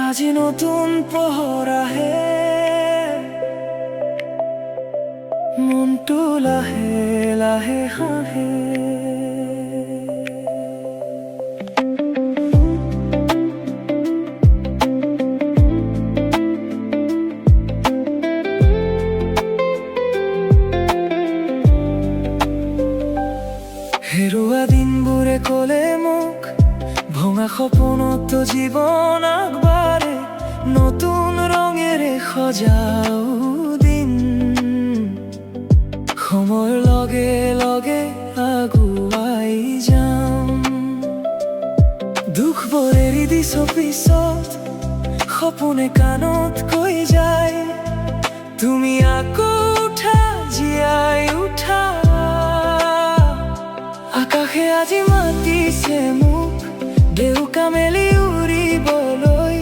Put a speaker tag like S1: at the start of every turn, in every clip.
S1: আজি নতুন পোহৰ আহে, মনটো লাহে লাহে হাঁহে। হেৰুৱা দিনবোৰে ক'লে মোক, ভঙা সপোনত জীৱন আগবাঢ়ে, নতুন ৰঙেৰে সজাও দিন। সময়ৰ লগে লগে আগুৱাই যাম, দুখবোৰ এৰি দিছ পিছত, সপোনে কাণত কৈ যায়, তুমি আকৌ উঠা, জীয়াই উঠা। আকাশে আজি মাতিছে মোক, ডেউকা মেলি উৰিবলৈ,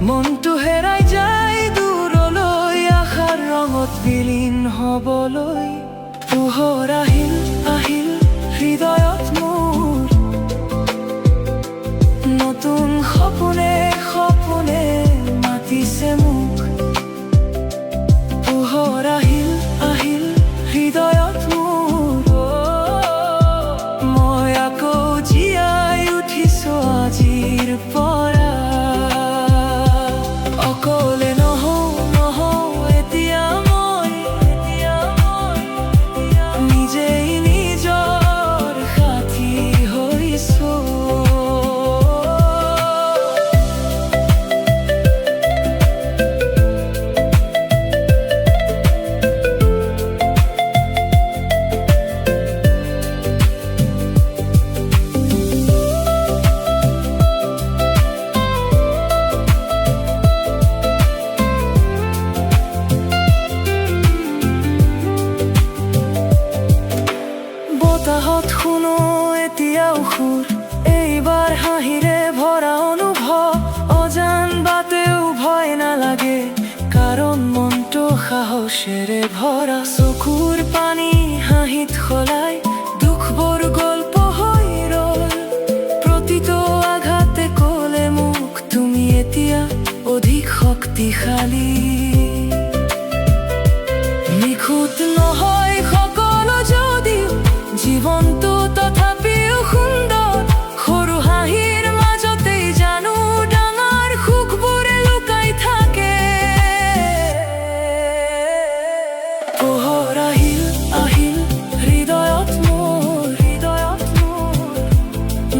S1: মনটো হেৰাই যায় দূৰলৈ, আশাৰ ৰঙত বিলীন হ'বলৈ। পোহৰ আহিল আহিল হৃদয়ত মোৰ, নতুন সপোনে সপোনে মাতিছে মোক। পোহৰ আহিল আহিল হৃদয়ত মোৰ, মই আকৌ জীয়াই উঠিছো আজিৰ পৰা। অকলে নহওঁ নহওঁ এতিয়া মই, নিজেই নিজৰ সাথী হৈছো। বতাহত শুনো এতিয়াও সুৰ, এইবাৰ হাঁহিৰে ভৰা অনুভৱ, অজান বাটেও ভয় নালাগে, কাৰণ মনটো সাহসেৰে ভৰা। চকুৰ পানী হাঁহিত সলাই, দুখবোৰ গল্প হৈ ৰ'ল, প্ৰতিটো আঘাতে ক'লে মোক, তুমি এতিয়া অধিক শক্তিশালী। নিখুঁত নহয় সকলো যদিও, জীৱনটো তথাপিও সুন্দৰ, সৰু হাঁহিৰ মাজতেই জানো ডাঙৰ সুখবোৰে লুকাই থাকে। পোহৰ আহিল আহিল হৃদয়ত মোৰ,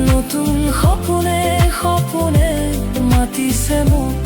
S1: নতুন সপোনে সপোনে মাতিছে মোক।